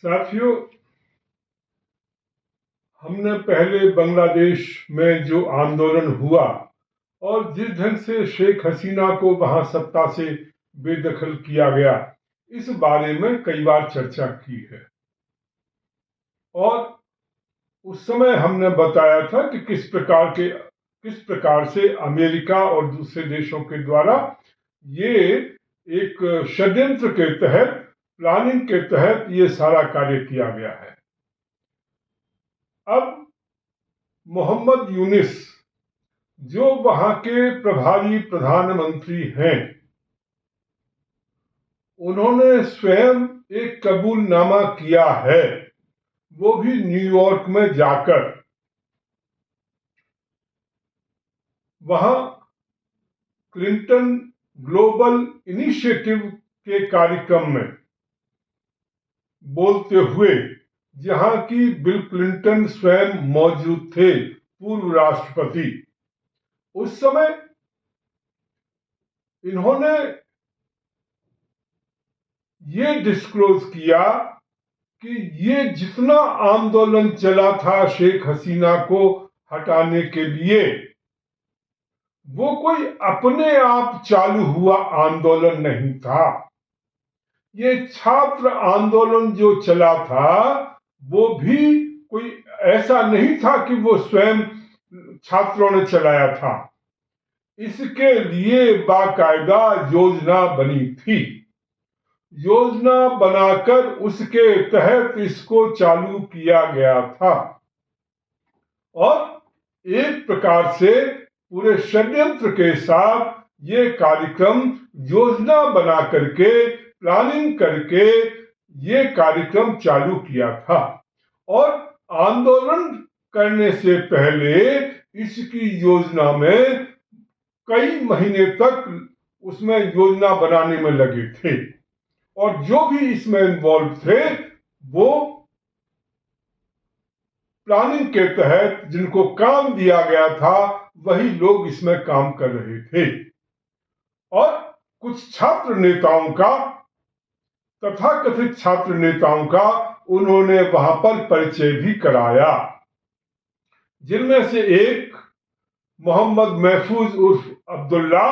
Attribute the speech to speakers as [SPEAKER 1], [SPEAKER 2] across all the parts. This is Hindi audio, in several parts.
[SPEAKER 1] साथियों, हमने पहले बांग्लादेश में जो आंदोलन हुआ और जिस ढंग से शेख हसीना को वहां सत्ता से बेदखल किया गया, इस बारे में कई बार चर्चा की है। और उस समय हमने बताया था कि किस प्रकार से अमेरिका और दूसरे देशों के द्वारा ये एक षड्यंत्र के तहत, प्लानिंग के तहत ये सारा कार्य किया गया है। अब मोहम्मद यूनिस, जो वहां के प्रभारी प्रधानमंत्री हैं, उन्होंने स्वयं एक कबूलनामा किया है, वो भी न्यूयॉर्क में जाकर। वहां क्लिंटन ग्लोबल इनिशिएटिव के कार्यक्रम में बोलते हुए, जहां की बिल क्लिंटन स्वयं मौजूद थे, पूर्व राष्ट्रपति, उस समय इन्होंने ये डिस्क्लोज किया कि ये जितना आंदोलन चला था शेख हसीना को हटाने के लिए, वो कोई अपने आप चालू हुआ आंदोलन नहीं था। ये छात्र आंदोलन जो चला था, वो भी कोई ऐसा नहीं था कि वो स्वयं छात्रों ने चलाया था। इसके लिए बाकायदा योजना बनी थी। योजना बनाकर उसके तहत इसको चालू किया गया था और एक प्रकार से पूरे षड्यंत्र के साथ ये कार्यक्रम योजना बना करके, प्लानिंग करके ये कार्यक्रम चालू किया था। और आंदोलन करने से पहले इसकी योजना में कई महीने तक उसमें योजना बनाने में लगे थे और जो भी इसमें इन्वॉल्व थे, वो प्लानिंग के तहत जिनको काम दिया गया था, वही लोग इसमें काम कर रहे थे। और कुछ छात्र नेताओं का, तथाकथित छात्र नेताओं का, उन्होंने वहां पर परिचय भी कराया, जिनमें से एक मोहम्मद महफूज उर्फ अब्दुल्ला।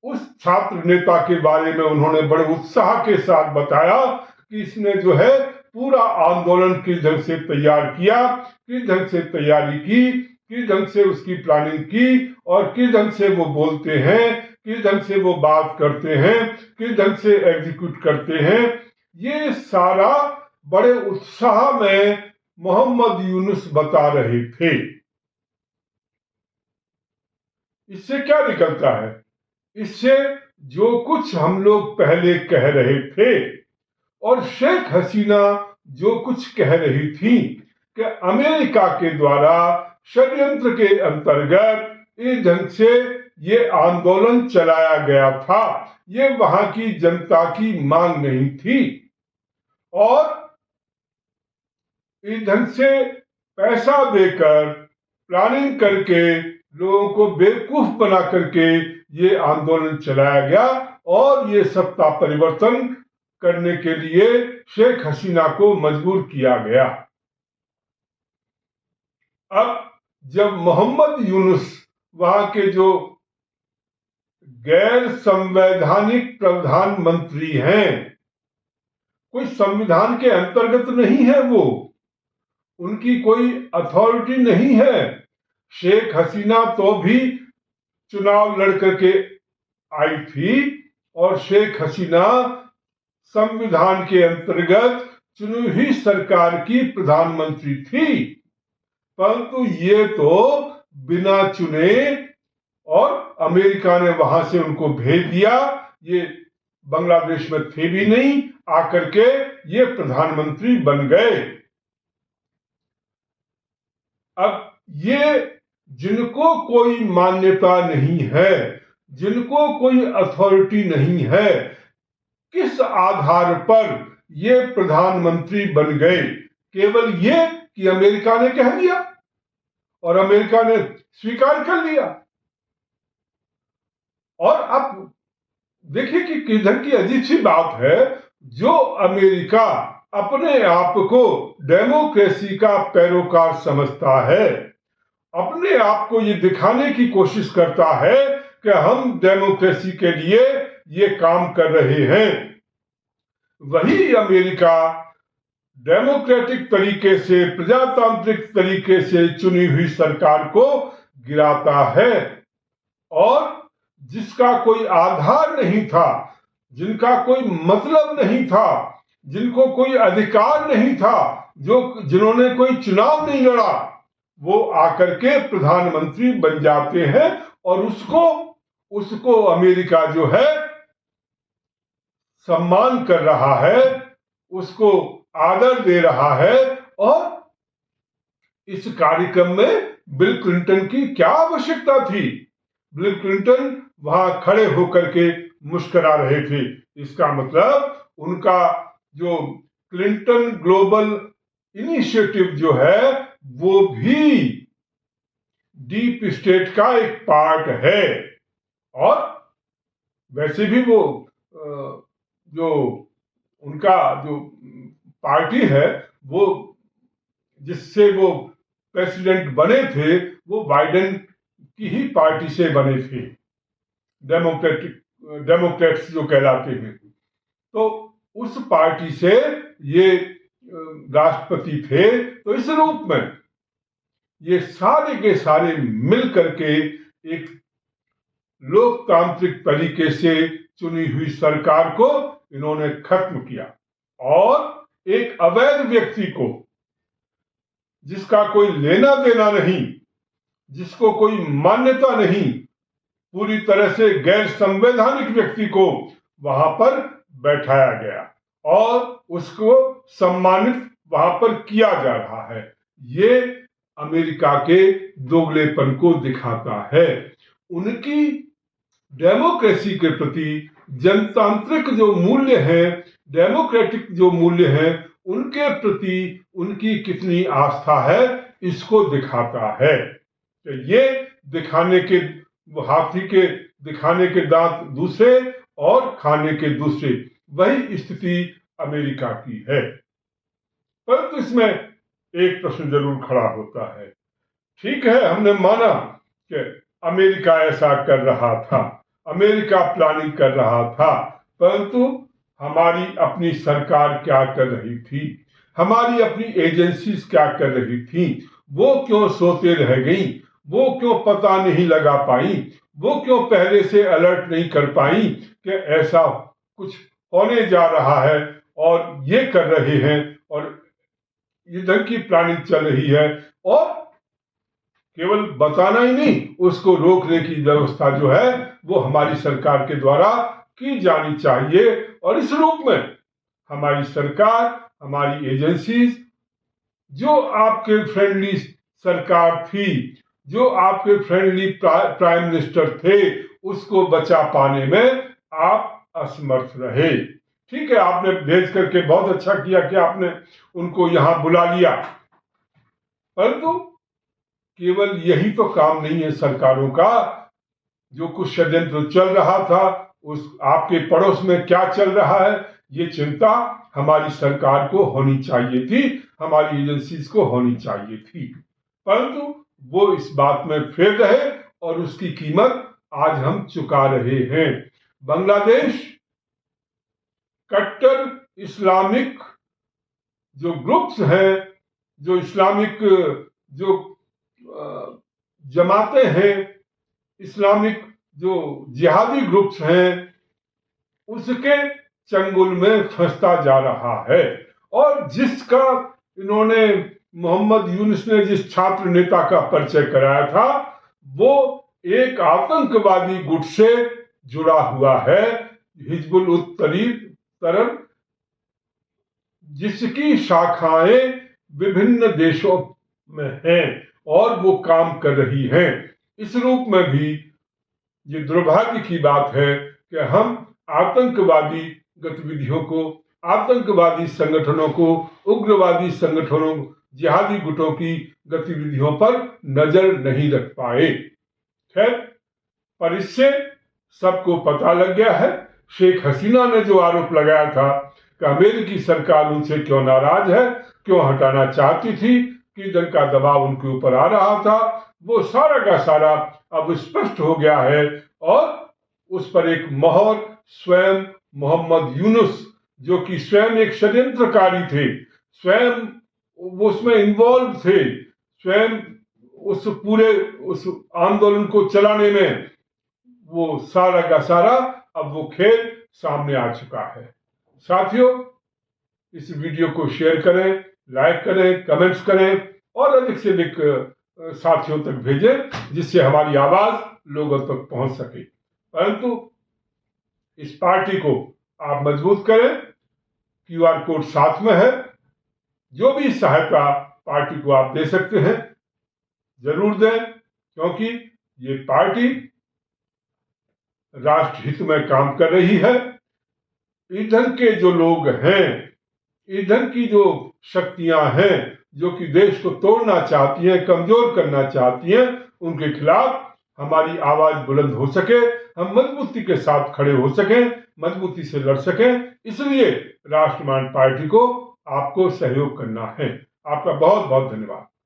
[SPEAKER 1] उस छात्र नेता के बारे में उन्होंने बड़े उत्साह के साथ बताया कि इसने जो है पूरा आंदोलन किस ढंग से तैयार किया, किस ढंग से तैयारी की, किस ढंग से उसकी प्लानिंग की, और किस ढंग से वो बोलते हैं, किस ढंग से वो बात करते हैं, किस ढंग से एग्जीक्यूट करते हैं। ये सारा बड़े उत्साह में मोहम्मद यूनुस बता रहे थे। इससे क्या निकलता है? इससे जो कुछ हम लोग पहले कह रहे थे और शेख हसीना जो कुछ कह रही थी कि अमेरिका के द्वारा षड्यंत्र के अंतर्गत इस ढंग से ये आंदोलन चलाया गया था, ये वहां की जनता की मांग नहीं थी, और इस ढंग से पैसा देकर, प्लानिंग करके, लोगों को बेवकूफ बना करके ये आंदोलन चलाया गया और ये सत्ता परिवर्तन करने के लिए शेख हसीना को मजबूर किया गया। अब जब मोहम्मद यूनुस वहां के जो गैर संवैधानिक प्रधानमंत्री हैं, कोई संविधान के अंतर्गत नहीं है, वो उनकी कोई अथॉरिटी नहीं है। शेख हसीना तो भी चुनाव लड़ करके आई थी और शेख हसीना संविधान के अंतर्गत चुनी हुई सरकार की प्रधानमंत्री थी, परंतु ये तो बिना चुने, और अमेरिका ने वहां से उनको भेज दिया। ये बांग्लादेश में थे भी नहीं, आकर के ये प्रधानमंत्री बन गए। अब ये जिनको कोई मान्यता नहीं है, जिनको कोई अथॉरिटी नहीं है, किस आधार पर ये प्रधानमंत्री बन गए? केवल ये कि अमेरिका ने कह दिया और अमेरिका ने स्वीकार कर लिया। और अब देखिए कि किस ढंग की अजीब सी बात है, जो अमेरिका अपने आप को डेमोक्रेसी का पैरोकार समझता है, अपने आप को ये दिखाने की कोशिश करता है कि हम डेमोक्रेसी के लिए ये काम कर रहे हैं, वही अमेरिका डेमोक्रेटिक तरीके से, प्रजातांत्रिक तरीके से चुनी हुई सरकार को गिराता है। और जिसका कोई आधार नहीं था, जिनका कोई मतलब नहीं था, जिनको कोई अधिकार नहीं था, जिन्होंने कोई चुनाव नहीं लड़ा, वो आकर के प्रधानमंत्री बन जाते हैं और उसको अमेरिका जो है सम्मान कर रहा है, उसको आदर दे रहा है। और इस कार्यक्रम में बिल क्लिंटन की क्या आवश्यकता थी? बिल क्लिंटन वहां खड़े होकर के मुस्कुरा रहे थे। इसका मतलब उनका जो क्लिंटन ग्लोबल इनिशिएटिव जो है वो भी डीप स्टेट का एक पार्ट है। और वैसे भी वो जो उनका जो पार्टी है, वो जिससे वो प्रेसिडेंट बने थे, वो बाइडेन की ही पार्टी से बने थे, डेमोक्रेट्स जो कहलाते हैं। तो उस पार्टी से ये राष्ट्रपति थे। तो इस रूप में ये सारे के सारे मिल करके एक लोकतांत्रिक तरीके से चुनी हुई सरकार को इन्होंने खत्म किया और एक अवैध व्यक्ति को, जिसका कोई लेना देना नहीं, जिसको कोई मान्यता नहीं, पूरी तरह से गैर संवैधानिक व्यक्ति को वहां पर बैठाया गया और उसको सम्मानित वहां पर किया जा रहा है। ये अमेरिका के दोगलेपन को दिखाता है। उनकी डेमोक्रेसी के प्रति जनतांत्रिक जो मूल्य हैं, डेमोक्रेटिक जो मूल्य हैं, उनके प्रति उनकी कितनी आस्था है, इसको दिखाता है। तो ये दिखाने के हाथी के दिखाने के दांत दूसरे और खाने के दूसरे, वही स्थिति अमेरिका की है। परंतु इसमें एक प्रश्न जरूर खड़ा होता है। ठीक है, हमने माना कि अमेरिका ऐसा कर रहा था, अमेरिका प्लानिंग कर रहा था, परंतु हमारी अपनी सरकार क्या कर रही थी, हमारी अपनी एजेंसीज क्या कर रही थी? वो क्यों सोते रह गई? वो क्यों पता नहीं लगा पाई? वो क्यों पहले से अलर्ट नहीं कर पाई कि ऐसा कुछ होने जा रहा है और ये कर रहे हैं और इधर की प्लानिंग चल रही है? और केवल बताना ही नहीं, उसको रोकने की व्यवस्था जो है वो हमारी सरकार के द्वारा की जानी चाहिए। और इस रूप में हमारी सरकार, हमारी एजेंसीज, जो आपके फ्रेंडली सरकार थी, जो आपके फ्रेंडली प्राइम मिनिस्टर थे, उसको बचा पाने में आप असमर्थ रहे। ठीक है, आपने भेज करके बहुत अच्छा किया कि आपने उनको यहां बुला लिया, परंतु केवल यही तो काम नहीं है सरकारों का। जो कुछ षड्यंत्र चल रहा था, उस आपके पड़ोस में क्या चल रहा है, ये चिंता हमारी सरकार को होनी चाहिए थी, हमारी एजेंसीज को होनी चाहिए थी, परंतु वो इस बात में फेल रहे और उसकी कीमत आज हम चुका रहे हैं। बांग्लादेश कट्टर इस्लामिक जो ग्रुप्स हैं, जो इस्लामिक जो जमातें हैं, इस्लामिक जो जिहादी ग्रुप्स हैं, उसके चंगुल में फंसता जा रहा है। और जिसका इन्होंने मोहम्मद यूनुस ने जिस छात्र नेता का परिचय कराया था, वो एक आतंकवादी गुट से जुड़ा हुआ है, हिजबुल उत तहरीर, जिसकी शाखाएं विभिन्न देशों में हैं और वो काम कर रही हैं। इस रूप में भी ये दुर्भाग्य की बात है कि हम आतंकवादी गतिविधियों को, आतंकवादी संगठनों को, उग्रवादी संगठनों, जिहादी गुटों की गतिविधियों पर नजर नहीं रख पाए। खैर, पर इससे सबको पता लग गया है। शेख हसीना ने जो आरोप लगाया था कि अमेरिकी सरकार उनसे क्यों नाराज है, क्यों हटाना चाहती थी, किधर का दबाव उनके ऊपर आ रहा था, वो सारा का सारा अब स्पष्ट हो गया है। और उस पर एक मोहर स्वयं मोहम्मद यूनुस, जो कि स्वयं एक षड्यंत्रकारी थे, स्वयं वो उसमें इन्वॉल्व थे, स्वयं उस आंदोलन को चलाने में, वो सारा का सारा अब वो खेल सामने आ चुका है। साथियों, इस वीडियो को शेयर करें, लाइक करें, कमेंट्स करें और अधिक से अधिक साथियों तक भेजें, जिससे हमारी आवाज लोगों तक पहुंच सके। परंतु इस पार्टी को आप मजबूत करें। QR कोड साथ में है। जो भी सहायता पार्टी को आप दे सकते हैं जरूर दें, क्योंकि ये पार्टी राष्ट्र हित में काम कर रही है। इधर के जो लोग हैं, इधर की जो शक्तियां हैं जो कि देश को तोड़ना चाहती हैं, कमजोर करना चाहती हैं, उनके खिलाफ हमारी आवाज बुलंद हो सके, हम मजबूती के साथ खड़े हो सकें, मजबूती से लड़ सकें। इसलिए राष्ट्रवादी पार्टी को आपको सहयोग करना है। आपका बहुत बहुत धन्यवाद।